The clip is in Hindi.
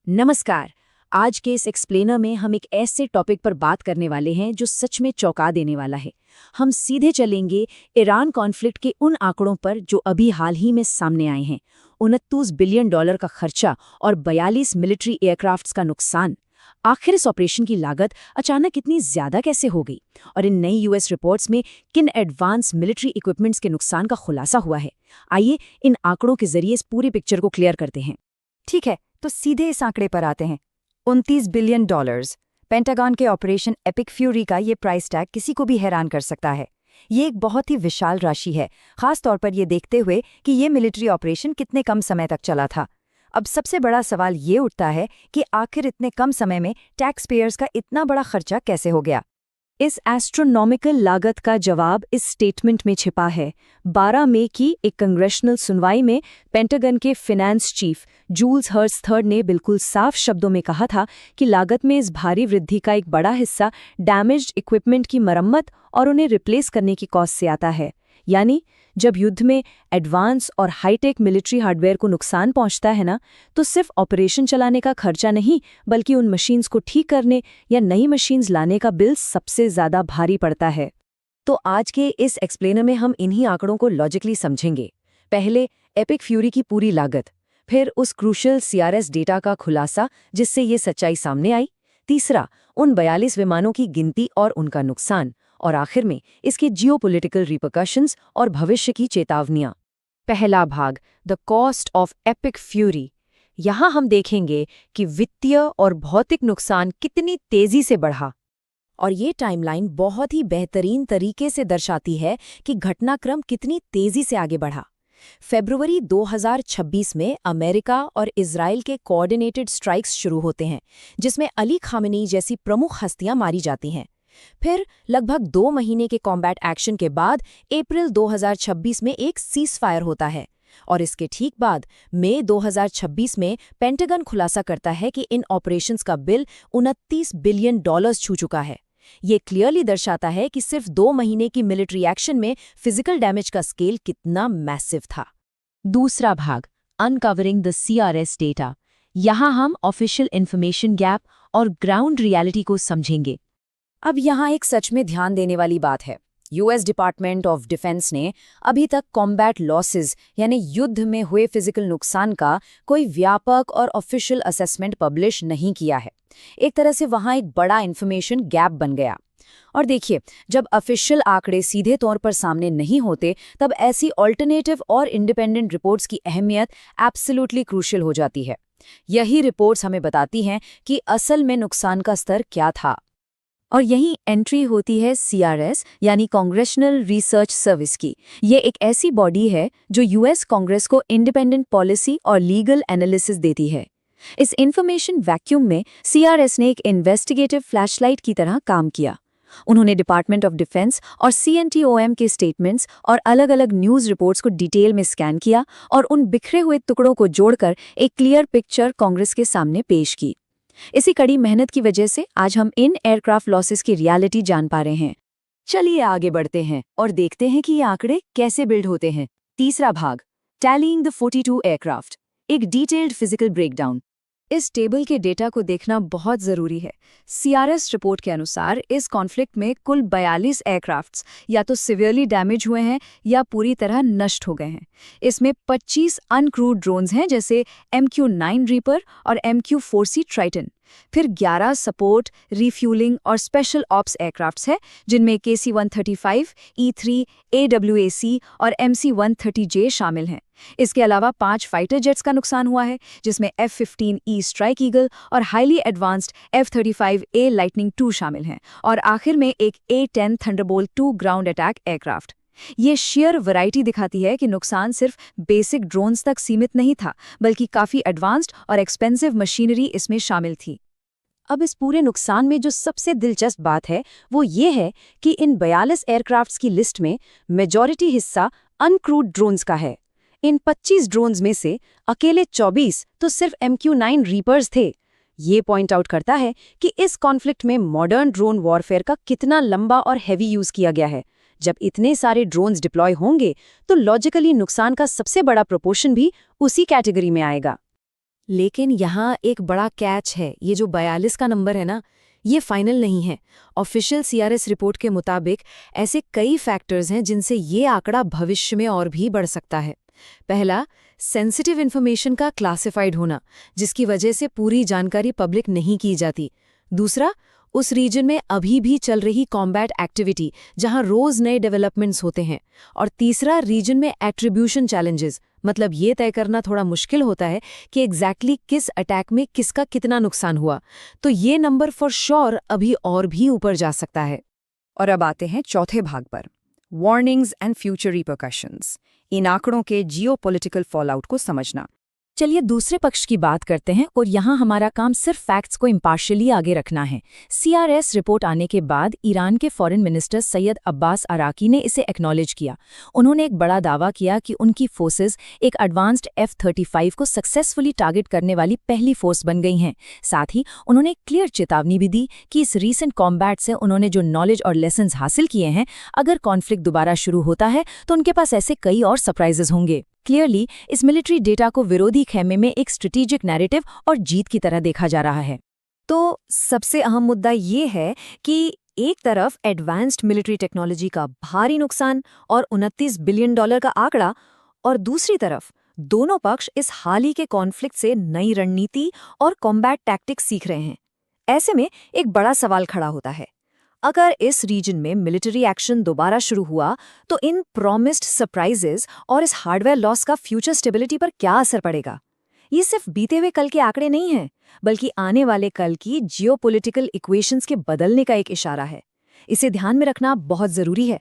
नमस्कार। आज के इस एक्सप्लेनर में हम एक ऐसे टॉपिक पर बात करने वाले हैं जो सच में चौंका देने वाला है। हम सीधे चलेंगे ईरान कॉन्फ्लिक्ट के उन आंकड़ों पर जो अभी हाल ही में सामने आए हैं। 29 बिलियन डॉलर का खर्चा और 42 मिलिट्री एयरक्राफ्ट्स का नुकसान। आखिर इस ऑपरेशन की लागत अचानक इतनी ज्यादा कैसे हो गई और इन नई यूएस रिपोर्ट्स में किन एडवांस मिलिट्री इक्विपमेंट्स के नुकसान का खुलासा हुआ है। आइए इन आंकड़ों के जरिए इस पूरी पिक्चर को क्लियर करते हैं। ठीक है, तो सीधे इस आंकड़े पर आते हैं। 29 बिलियन डॉलर्स। पेंटागन के ऑपरेशन एपिक फ्यूरी का ये प्राइस टैग किसी को भी हैरान कर सकता है। ये एक बहुत ही विशाल राशि है, खास तौर पर ये देखते हुए कि ये मिलिट्री ऑपरेशन कितने कम समय तक चला था। अब सबसे बड़ा सवाल ये उठता है कि आखिर इतने कम समय में टैक्स पेयर्स का इतना बड़ा खर्चा कैसे हो गया। इस एस्ट्रोनॉमिकल लागत का जवाब इस स्टेटमेंट में छिपा है। 12 मई की एक कांग्रेशनल सुनवाई में पेंटागन के finance chief Jules Hurst third ने बिल्कुल साफ शब्दों में कहा था कि लागत में इस भारी वृद्धि का एक बड़ा हिस्सा डैमेज्ड इक्विपमेंट की मरम्मत और उन्हें रिप्लेस करने की कॉस्ट से आता है। यानी जब युद्ध में एडवांस और हाईटेक मिलिट्री हार्डवेयर को नुकसान पहुंचता है ना, तो सिर्फ ऑपरेशन चलाने का खर्चा नहीं बल्कि उन मशीन्स को ठीक करने या नई मशीन्स लाने का बिल सबसे ज्यादा भारी पड़ता है। तो आज के इस एक्सप्लेनर में हम इन्हीं आंकड़ों को लॉजिकली समझेंगे। पहले एपिक फ्यूरी की पूरी लागत, फिर उस क्रूशल सीआरएस डेटा का खुलासा जिससे ये सच्चाई सामने आई, तीसरा उन 42 विमानों की गिनती और उनका नुकसान, और आखिर में इसके जियोपॉलिटिकल रिपरकशंस और भविष्य की चेतावनियां। पहला भाग, the cost of epic fury. यहाँ हम देखेंगे कि वित्तीय और भौतिक नुकसान कितनी तेजी से बढ़ा, और ये टाइमलाइन बहुत ही बेहतरीन तरीके से दर्शाती है कि घटनाक्रम कितनी तेजी से आगे बढ़ा। फरवरी 2026 में अमेरिका और इजराइल के कोऑर्डिनेटेड स्ट्राइक्स शुरू होते हैं, जिसमें अली खामेनी जैसी प्रमुख हस्तियां मारी जाती हैं। फिर लगभग 2 महीने के कॉम्बैट एक्शन के बाद अप्रैल 2026 में एक सीज़फायर होता है, और इसके ठीक बाद मई 2026 में पेंटागन खुलासा करता है कि इन ऑपरेशंस का बिल 29 बिलियन डॉलर्स छू चुका है। ये क्लियरली दर्शाता है कि सिर्फ 2 महीने की मिलिट्री एक्शन में फिजिकल डैमेज का स्केल कितना मैसिव था। दूसरा भाग, अनकवरिंग द सीआरएस डेटा। यहाँ हम ऑफिशियल इन्फॉर्मेशन गैप और ग्राउंड रियलिटी को समझेंगे। अब यहाँ एक सच में ध्यान देने वाली बात है। यूएस डिपार्टमेंट ऑफ डिफेंस ने अभी तक कॉम्बैट लॉसेस यानी युद्ध में हुए फिजिकल नुकसान का कोई व्यापक और ऑफिशियल असेसमेंट पब्लिश नहीं किया है। एक तरह से वहाँ एक बड़ा इन्फॉर्मेशन गैप बन गया। और देखिए, जब ऑफिशियल आंकड़े सीधे तौर पर सामने नहीं होते, तब ऐसी ऑल्टरनेटिव और इंडिपेंडेंट रिपोर्ट्स की अहमियत एब्सोल्युटली क्रूशियल हो जाती है। यही रिपोर्ट्स हमें बताती हैं कि असल में नुकसान का स्तर क्या था। और यही एंट्री होती है सीआरएस यानी कांग्रेशनल रिसर्च सर्विस की। ये एक ऐसी बॉडी है जो यूएस कांग्रेस को इंडिपेंडेंट पॉलिसी और लीगल एनालिसिस देती है। इस इंफॉर्मेशन वैक्यूम में सीआरएस ने एक इन्वेस्टिगेटिव फ्लैशलाइट की तरह काम किया। उन्होंने डिपार्टमेंट ऑफ डिफेंस और सीएनटीओएम के स्टेटमेंट्स और अलग अलग न्यूज़ रिपोर्ट्स को डिटेल में स्कैन किया और उन बिखरे हुए टुकड़ों को जोड़कर एक क्लियर पिक्चर कांग्रेस के सामने पेश की। इसी कड़ी मेहनत की वजह से आज हम इन एयरक्राफ्ट लॉसेस की रियलिटी जान पा रहे हैं। चलिए आगे बढ़ते हैं और देखते हैं कि ये आंकड़े कैसे बिल्ड होते हैं। तीसरा भाग, टैलीइंग द 42 एयरक्राफ्ट, एक डिटेल्ड फिजिकल ब्रेकडाउन। इस टेबल के डेटा को देखना बहुत ज़रूरी है। सीआरएस रिपोर्ट के अनुसार इस कॉन्फ्लिक्ट में कुल 42 एयरक्राफ्ट्स या तो सिवियरली डैमेज हुए हैं या पूरी तरह नष्ट हो गए हैं। इसमें 25 अनक्रूड ड्रोन्स हैं, जैसे MQ-9 रीपर और MQ-4C ट्राइटन। फिर 11 सपोर्ट, रिफ्यूलिंग और स्पेशल ऑप्स एयरक्राफ्ट्स हैं, जिनमें KC-135, E-3, AWAC और MC-130J शामिल हैं। इसके अलावा 5 फाइटर जेट्स का नुकसान हुआ है, जिसमें F-15E स्ट्राइक ईगल और हाईली एडवांस्ड F-35A लाइटनिंग 2 शामिल हैं, और आखिर में एक A-10 Thunderbolt 2 ground attack aircraft. ये शेयर वैरायटी दिखाती है कि नुकसान सिर्फ बेसिक ड्रोन्स तक सीमित नहीं था, बल्कि काफ़ी एडवांस्ड और एक्सपेंसिव मशीनरी इसमें शामिल थी। अब इस पूरे नुकसान में जो सबसे दिलचस्प बात है वो ये है कि इन 42 एयरक्राफ्ट्स की लिस्ट में मेजॉरिटी हिस्सा अनक्रूड ड्रोन्स का है। इन 25 ड्रोन्स में से अकेले 24 तो सिर्फ MQ-9 रीपर्स थे। ये पॉइंट आउट करता है कि इस कॉन्फ्लिक्ट में मॉडर्न ड्रोन वॉरफेयर का कितना लंबा और हैवी यूज किया गया है। जब इतने सारे ड्रोन्स डिप्लॉय होंगे तो लॉजिकली नुकसान का सबसे बड़ा प्रोपोर्शन भी उसी कैटेगरी में आएगा। लेकिन यहाँ एक बड़ा कैच है, ये जो 42 का नंबर है ना, ये फाइनल नहीं है। ऑफिशियल सीआरएस रिपोर्ट के मुताबिक ऐसे कई फैक्टर्स हैं जिनसे ये आंकड़ा भविष्य में और भी बढ़ सकता है। पहला, सेंसिटिव इन्फॉर्मेशन का क्लासिफाइड होना, जिसकी वजह से पूरी जानकारी पब्लिक नहीं की जाती। दूसरा, उस रीजन में अभी भी चल रही कॉम्बैट एक्टिविटी, जहां रोज नए डेवलपमेंट्स होते हैं। और तीसरा, रीजन में एट्रीब्यूशन चैलेंजेस, मतलब ये तय करना थोड़ा मुश्किल होता है कि एग्जैक्टली किस अटैक में किसका कितना नुकसान हुआ। तो ये नंबर फॉर श्योर अभी और भी ऊपर जा सकता है। और अब आते हैं चौथे भाग पर, वार्निंग्स एंड फ्यूचर रिपरकशंस, इन आंकड़ों के जियोपॉलिटिकल फॉलआउट को समझना। चलिए दूसरे पक्ष की बात करते हैं, और यहाँ हमारा काम सिर्फ फैक्ट्स को इम्पार्शियली आगे रखना है। सीआरएस रिपोर्ट आने के बाद ईरान के फॉरेन मिनिस्टर सैयद अब्बास अराकी ने इसे एक्नॉलेज किया। उन्होंने एक बड़ा दावा किया कि उनकी फोर्सेस एक एडवांस्ड F-35 को सक्सेसफुली टारगेट करने वाली पहली फोर्स बन गई हैं। साथ ही उन्होंने क्लियर चेतावनी भी दी कि इस रीसेंट कॉम्बैट से उन्होंने जो नॉलेज और लेसन्स हासिल किए हैं, अगर कॉन्फ्लिक्ट दोबारा शुरू होता है तो उनके पास ऐसे कई और सरप्राइजेस होंगे। क्लियरली इस मिलिट्री डेटा को विरोधी खेमे में एक स्ट्रेटेजिक नैरेटिव और जीत की तरह देखा जा रहा है। तो सबसे अहम मुद्दा ये है कि एक तरफ एडवांस्ड मिलिट्री टेक्नोलॉजी का भारी नुकसान और $29 बिलियन का आंकड़ा, और दूसरी तरफ दोनों पक्ष इस हाल ही के कॉन्फ्लिक्ट से नई रणनीति और कॉम्बैट टैक्टिक्स सीख रहे हैं। ऐसे में एक बड़ा सवाल खड़ा होता है, अगर इस रीजन में मिलिट्री एक्शन दोबारा शुरू हुआ तो इन प्रॉमिस्ड सरप्राइजेस और इस हार्डवेयर लॉस का फ्यूचर स्टेबिलिटी पर क्या असर पड़ेगा? ये सिर्फ बीते हुए कल के आंकड़े नहीं हैं, बल्कि आने वाले कल की जियोपॉलिटिकल इक्वेशंस के बदलने का एक इशारा है। इसे ध्यान में रखना बहुत जरूरी है।